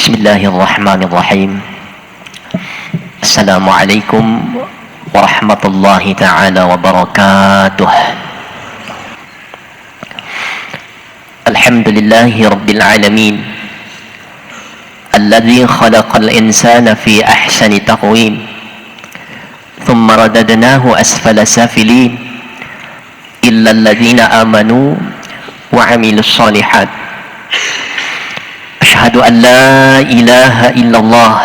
Bismillahirrahmanirrahim. Assalamualaikum warahmatullahi ta'ala wabarakatuh. Alhamdulillahi rabbil alamin, alladhi khalaqal insana fi ahsani taqwim, thumma radadnahu asfala safilin, illa alladhina amanu wa amilus salihat. Asyhadu an la ilaha illallah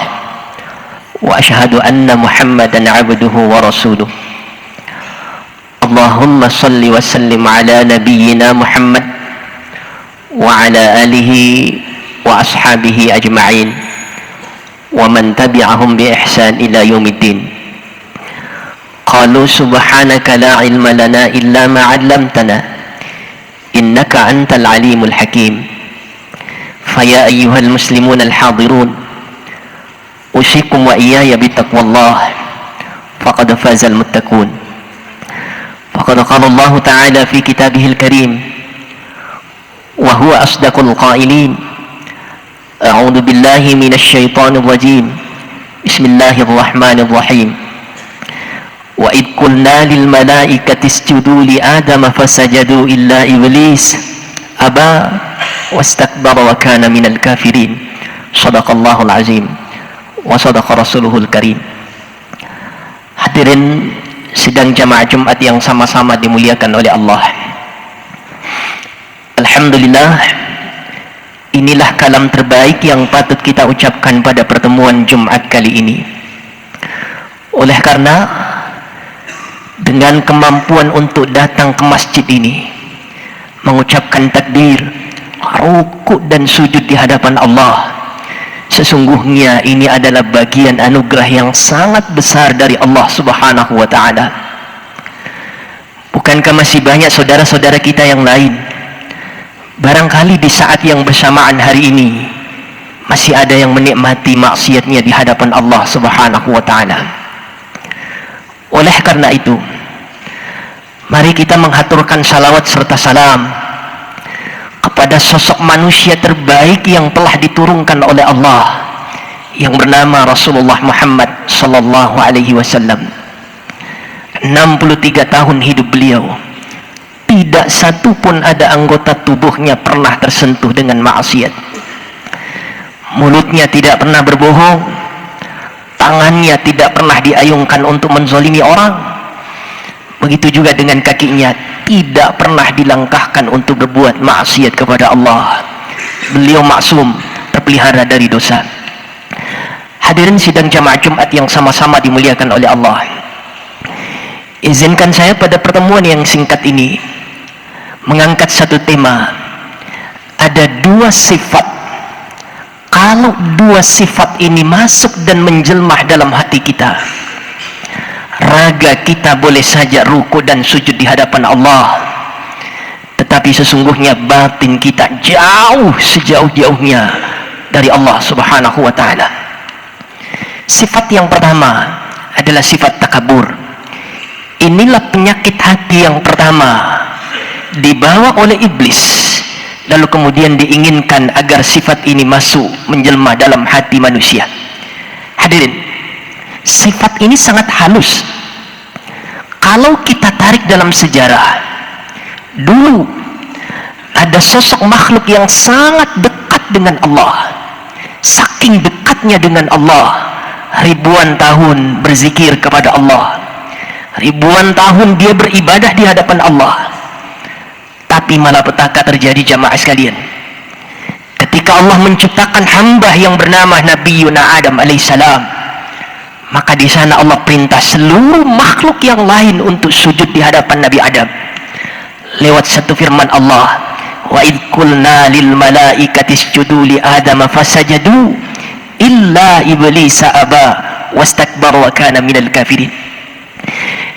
wa asyhadu anna Muhammadan abduhu wa rasuluh. Allahumma salli wa sallim ala nabiyyina Muhammad wa ala alihi wa ashabihi ajma'in wa man tabi'ahum bi ihsan ila yaumiddin. Qalu subhanaka la ilma lana illa ma 'allamtana innaka antal alimul hakim. Faya ayyuhal muslimun al-hadirun, usikum wa iyaya bitaqwallah, faqad fazal muttaqun. Faqad qala Allah ta'ala fi kitabihil karim, wa huwa asdaqul qailin, a'udzu billahi minasy syaithanir rajim, bismillahirrahmanirrahim. Wa id qulna lil malaikati isjudu li adama fasajadu illa iblis aba wastakbara wa kana minal kafirin. Shadaqallahul azim wa shadaqa rasuluhul karim. Hadirin sidang jamaah Jumat yang sama-sama dimuliakan oleh Allah, alhamdulillah, inilah kalam terbaik yang patut kita ucapkan pada pertemuan Jumat kali ini. Oleh karena dengan kemampuan untuk datang ke masjid ini, mengucapkan takbir, rukuk dan sujud di hadapan Allah, sesungguhnya ini adalah bagian anugerah yang sangat besar dari Allah Subhanahu wa ta'ala. Bukankah masih banyak saudara-saudara kita yang lain, barangkali di saat yang bersamaan hari ini masih ada yang menikmati maksiatnya di hadapan Allah Subhanahu wa ta'ala. Oleh karena itu, mari kita menghaturkan salawat serta salam kepada sosok manusia terbaik yang telah diturunkan oleh Allah, yang bernama Rasulullah Muhammad sallallahu alaihi wasallam. 63 tahun hidup beliau, tidak satu pun ada anggota tubuhnya pernah tersentuh dengan maksiat. Mulutnya tidak pernah berbohong, tangannya tidak pernah diayungkan untuk menzalimi orang. Begitu juga dengan kakinya, tidak pernah dilangkahkan untuk berbuat maksiat kepada Allah. Beliau maksum, terpelihara dari dosa. Hadirin sidang jamaah Jumat yang sama-sama dimuliakan oleh Allah, izinkan saya pada pertemuan yang singkat ini mengangkat satu tema. Ada dua sifat, kalau dua sifat ini masuk dan menjelmah dalam hati kita, raga kita boleh saja ruku dan sujud di hadapan Allah, tetapi sesungguhnya batin kita jauh sejauh-jauhnya dari Allah Subhanahu wa ta'ala. Sifat yang pertama adalah sifat takabur. Inilah penyakit hati yang pertama, dibawa oleh iblis, lalu kemudian diinginkan agar sifat ini masuk menjelma dalam hati manusia. Hadirin, sifat ini sangat halus. Kalau kita tarik dalam sejarah, dulu ada sosok makhluk yang sangat dekat dengan Allah. Saking dekatnya dengan Allah, ribuan tahun berzikir kepada Allah, ribuan tahun dia beribadah di hadapan Allah. Tapi malapetaka terjadi jamaah sekalian, ketika Allah menciptakan hamba yang bernama Nabi Adam alaihissalam, maka di sana Allah perintah seluruh makhluk yang lain untuk sujud di hadapan Nabi Adam lewat satu firman Allah, wa id qulna lil malaikati isjudu li adama fasajadu illa iblis aba wastakbara wa kana minal kafirin.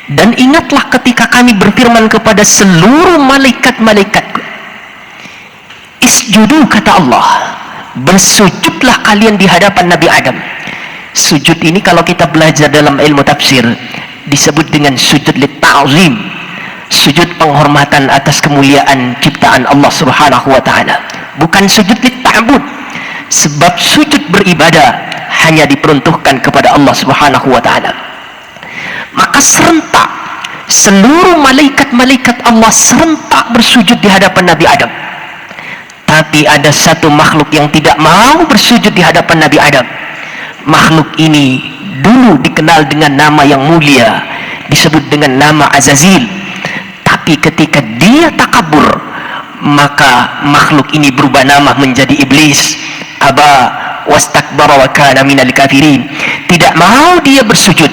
Dan ingatlah ketika kami berfirman kepada seluruh malaikat-malaikat, isjudu, kata Allah, bersujudlah kalian di hadapan Nabi Adam. Sujud ini kalau kita belajar dalam ilmu tafsir disebut dengan sujud lit-ta'zim, sujud penghormatan atas kemuliaan ciptaan Allah Subhanahu wa ta'ala. Bukan sujud lit-ta'bud. sebab sujud beribadah hanya diperuntukkan kepada Allah Subhanahu wa taala. Maka serentak seluruh malaikat-malaikat Allah serentak bersujud di hadapan Nabi Adam. Tapi ada satu makhluk yang tidak mau bersujud di hadapan Nabi Adam. Makhluk ini dulu dikenal dengan nama yang mulia, disebut dengan nama Azazil. Tapi ketika dia takabur, maka makhluk ini berubah nama menjadi iblis. Aba wastakbara wa kana minal kafirin. Tidak mau dia bersujud,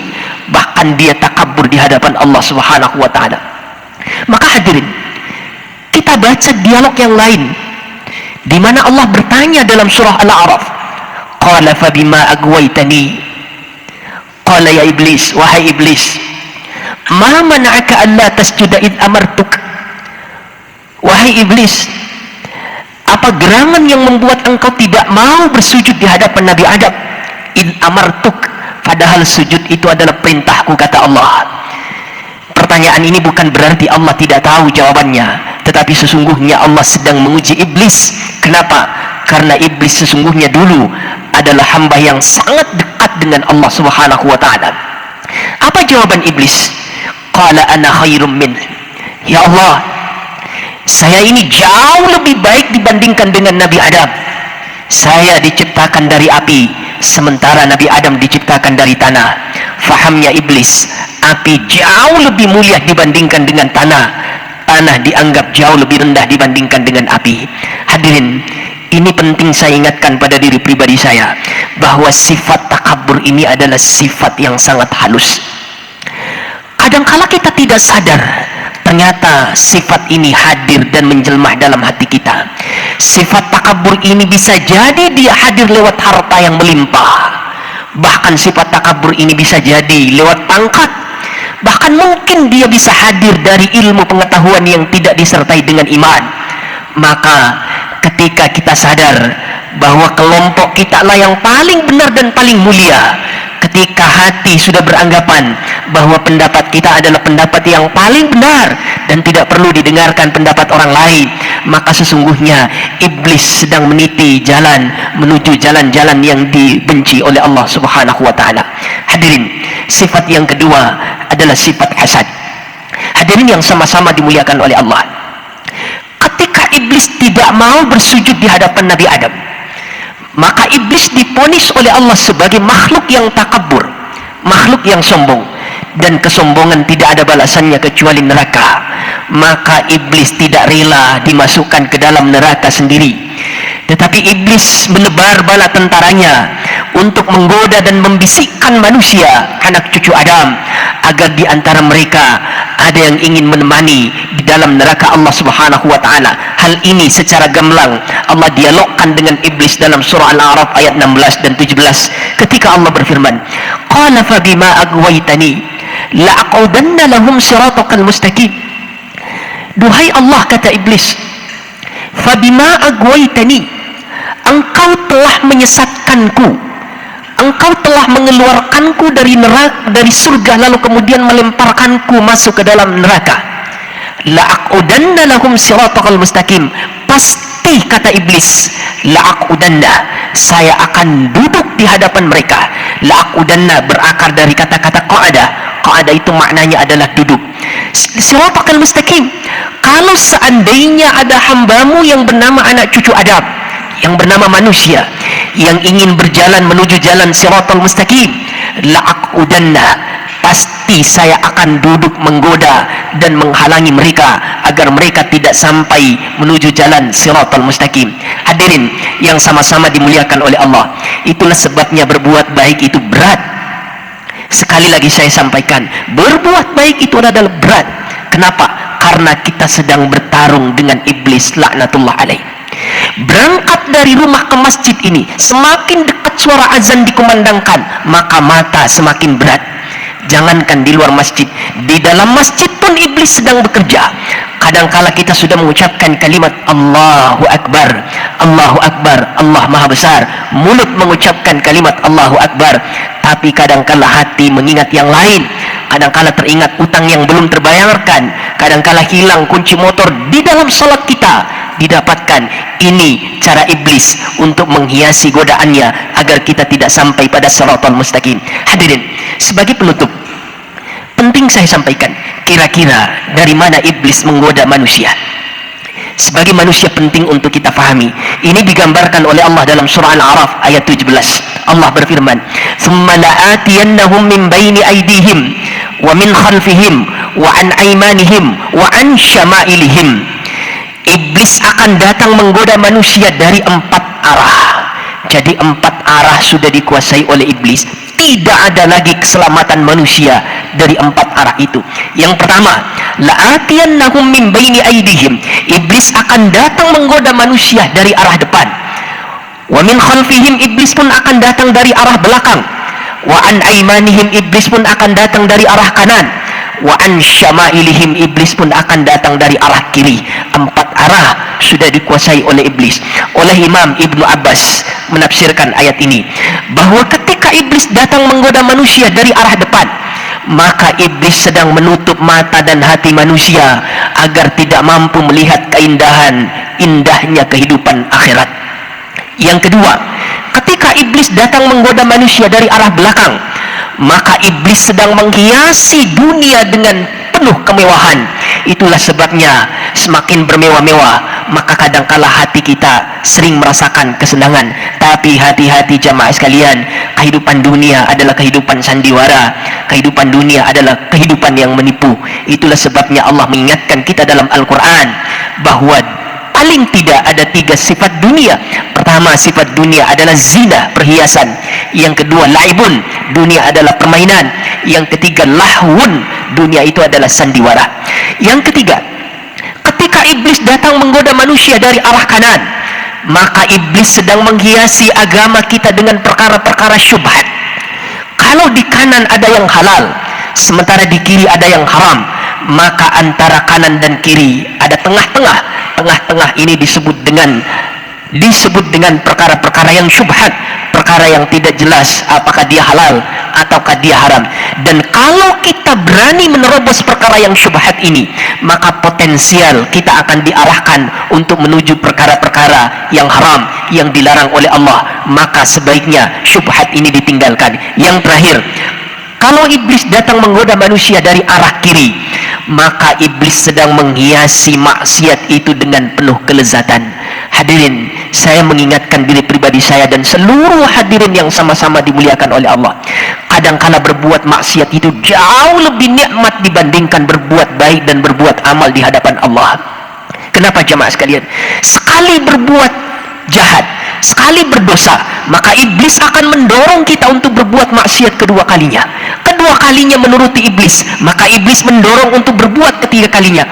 bahkan dia takabur di hadapan Allah Subhanahu wa taala. Maka hadirin, kita baca dialog yang lain di mana Allah bertanya dalam surah Al-A'raf, qala fa bima agwaitani, qala ya iblis, wahai iblis, ma mana'aka alla tasjuda id amartuk. Wahai iblis, apa gerangan yang membuat engkau tidak mau bersujud di hadapan Nabi Adam? Id amartuk, padahal sujud itu adalah perintahku, kata Allah. Pertanyaan ini bukan berarti Allah tidak tahu jawabannya, tetapi sesungguhnya Allah sedang menguji iblis. Kenapa? Karena iblis sesungguhnya dulu adalah hamba yang sangat dekat dengan Allah Subhanahu wa taala. Apa jawaban iblis? Qala ana khairum min. Ya Allah, saya ini jauh lebih baik dibandingkan dengan Nabi Adam. Saya diciptakan dari api, sementara Nabi Adam diciptakan dari tanah. Fahamnya iblis, api jauh lebih mulia dibandingkan dengan tanah. Tanah dianggap jauh lebih rendah dibandingkan dengan api. Hadirin, ini penting saya ingatkan pada diri pribadi saya, bahwa sifat takabur ini adalah sifat yang sangat halus. Kadangkala kita tidak sadar, ternyata sifat ini hadir dan menjelmah dalam hati kita. Sifat takabur ini bisa jadi dia hadir lewat harta yang melimpah. Bahkan sifat takabur ini bisa jadi lewat pangkat. Bahkan mungkin dia bisa hadir dari ilmu pengetahuan yang tidak disertai dengan iman. Maka ketika kita sadar bahwa kelompok kita lah yang paling benar dan paling mulia, ketika hati sudah beranggapan bahwa pendapat kita adalah pendapat yang paling benar dan tidak perlu didengarkan pendapat orang lain, maka sesungguhnya iblis sedang meniti jalan menuju jalan-jalan yang dibenci oleh Allah Subhanahu wa taala. Hadirin, sifat yang kedua adalah sifat hasad. Hadirin yang sama-sama dimuliakan oleh Allah, ketika iblis tidak mau bersujud di hadapan Nabi Adam, maka iblis diponis oleh Allah sebagai makhluk yang takabur, makhluk yang sombong, dan kesombongan tidak ada balasannya kecuali neraka. Maka iblis tidak rela dimasukkan ke dalam neraka sendiri, tetapi iblis menebar bala tentaranya untuk menggoda dan membisikkan manusia, anak cucu Adam, agar di antara mereka ada yang ingin menemani di dalam neraka Allah Subhanahu wa taala. Hal ini secara gamblang Allah dialogkan dengan iblis dalam surah Al-A'raf ayat 16 dan 17 ketika Allah berfirman, qala fa bima agwaitani la aqudanna lahum siratakal mustaqim. Duhai Allah, kata iblis, fa bima agwaitani, engkau telah menyesatkanku, engkau telah mengeluarkanku dari neraka, dari surga, lalu kemudian melemparkanku masuk ke dalam neraka. La'aqudanna lahum siratakal mustaqim. Pasti, kata iblis, la'aqudanna, saya akan duduk di hadapan mereka. La'aqudanna berakar dari kata-kata qa'ada. Qa'ada itu maknanya adalah duduk. Siratakal mustaqim, kalau seandainya ada hambamu yang bernama anak cucu Adam, yang bernama manusia, yang ingin berjalan menuju jalan siratal mustaqim, la'aqudanna, pasti saya akan duduk menggoda dan menghalangi mereka agar mereka tidak sampai menuju jalan siratal mustaqim. Hadirin yang sama-sama dimuliakan oleh Allah, itulah sebabnya berbuat baik itu berat. Sekali lagi saya sampaikan, berbuat baik itu adalah berat. Kenapa? Karena kita sedang bertarung dengan iblis laknatullah alaih. Berangkat dari rumah ke masjid ini, semakin dekat suara azan dikumandangkan, maka mata semakin berat. Jangankan di luar masjid, di dalam masjid pun iblis sedang bekerja. Kadangkala kita sudah mengucapkan kalimat Allahu Akbar, Allahu Akbar, Allah Maha Besar, mulut mengucapkan kalimat Allahu Akbar, tapi kadangkala hati mengingat yang lain. Kadangkala teringat utang yang belum terbayarkan, kadangkala hilang kunci motor di dalam salat kita, didapatkan. Ini cara iblis untuk menghiasi godaannya agar kita tidak sampai pada siratal mustaqim. Hadirin, sebagai penutup, penting saya sampaikan, kira-kira dari mana iblis menggoda manusia. Sebagai manusia penting untuk kita fahami. Ini digambarkan oleh Allah dalam surah Al-A'raf ayat 17. Allah berfirman, "Tsumma la'atiyannahum min baini aydihim wa min khalfihim wa an aymanihim wa an syama'ilihim." Iblis akan datang menggoda manusia dari 4 arah. Jadi 4 arah sudah dikuasai oleh iblis. Tidak ada lagi keselamatan manusia dari 4 arah itu. Yang pertama, la'atiyannahum min baini aydihim. Iblis akan datang menggoda manusia dari arah depan. Wa min khalfihim, iblis pun akan datang dari arah belakang. Wa an aymanihim, iblis pun akan datang dari arah kanan. Wa an syama'ilihim, iblis pun akan datang dari arah kiri. 4 arah sudah dikuasai oleh iblis. Oleh Imam Ibnu Abbas menafsirkan ayat ini bahwa ketika iblis datang menggoda manusia dari arah depan, maka iblis sedang menutup mata dan hati manusia agar tidak mampu melihat indahnya kehidupan akhirat. Yang kedua, ketika iblis datang menggoda manusia dari arah belakang, maka iblis sedang menghiasi dunia dengan penuh kemewahan. Itulah sebabnya semakin bermewah-mewah, maka kadangkala hati kita sering merasakan kesenangan. Tapi hati-hati jamaah sekalian, kehidupan dunia adalah kehidupan sandiwara. Kehidupan dunia adalah kehidupan yang menipu. Itulah sebabnya Allah mengingatkan kita dalam Al-Quran bahwa paling tidak ada 3 sifat dunia. Pertama, sifat dunia adalah zina, perhiasan. Yang kedua, laibun, dunia adalah permainan. Yang ketiga, lahwun, dunia itu adalah sandiwara. Yang ketiga, ketika iblis datang menggoda manusia dari arah kanan, maka iblis sedang menghiasi agama kita dengan perkara-perkara syubhat. Kalau di kanan ada yang halal, sementara di kiri ada yang haram, maka antara kanan dan kiri ada tengah-tengah. Tengah-tengah ini disebut dengan perkara-perkara yang syubhat, perkara yang tidak jelas apakah dia halal ataukah dia haram. Dan kalau kita berani menerobos perkara yang syubhat ini, maka potensial kita akan diarahkan untuk menuju perkara-perkara yang haram, yang dilarang oleh Allah. Maka sebaiknya syubhat ini ditinggalkan. Yang terakhir, kalau iblis datang menggoda manusia dari arah kiri, maka iblis sedang menghiasi maksiat itu dengan penuh kelezatan. Hadirin, saya mengingatkan diri pribadi saya dan seluruh hadirin yang sama-sama dimuliakan oleh Allah. Kadangkala berbuat maksiat itu jauh lebih nikmat dibandingkan berbuat baik dan berbuat amal di hadapan Allah. Kenapa jamaah sekalian? Sekali berbuat jahat, sekali berdosa, maka iblis akan mendorong kita untuk berbuat maksiat kedua kalinya. Kedua kalinya menuruti iblis, maka iblis mendorong untuk berbuat ketiga kalinya.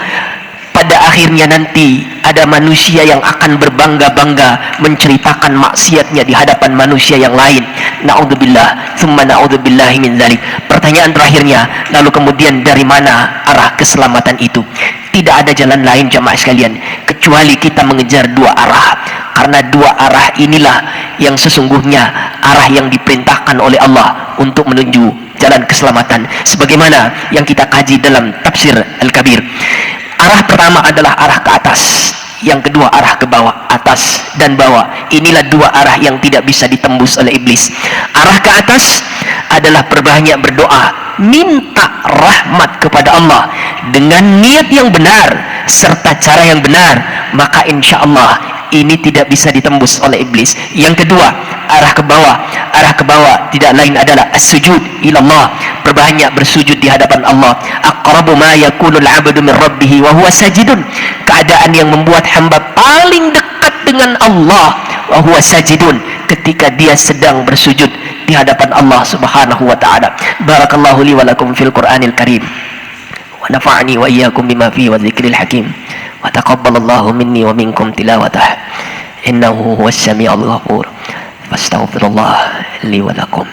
Pada akhirnya nanti ada manusia yang akan berbangga-bangga menceritakan maksiatnya di hadapan manusia yang lain. Na'udzubillah, tsumma na'udzubillahi min dzalik. Pertanyaan terakhirnya, lalu kemudian dari mana arah keselamatan itu? Tidak ada jalan lain jamaah sekalian kecuali kita mengejar 2 arah. Karena 2 arah inilah yang sesungguhnya arah yang diperintahkan oleh Allah untuk menuju jalan keselamatan, sebagaimana yang kita kaji dalam tafsir Al-Kabir. Arah pertama adalah arah ke atas, yang kedua arah ke bawah. Atas dan bawah, inilah 2 arah yang tidak bisa ditembus oleh iblis. Arah ke atas adalah perbanyak berdoa, minta rahmat kepada Allah dengan niat yang benar serta cara yang benar, maka insya Allah ini tidak bisa ditembus oleh iblis. Yang kedua, arah ke bawah. Arah ke bawah tidak lain adalah as-sujud ilallah, perbanyak bersujud di hadapan Allah. Aqrabu ma yakunul 'abdu min rabbih wa huwa sajidun, keadaan yang membuat hamba paling dekat dengan Allah wa huwa sajidun, ketika dia sedang bersujud di hadapan Allah Subhanahu wa taala. Barakallahu li wa lakum fil Qur'anil Karim wa nafa'ani wa iyyakum bima fihi wa dzikril hakim. Wa taqabbalallahu minni wa minkum tilawatah innahu huwas samiul ghafur. Fastaghfirullah li wa lakum.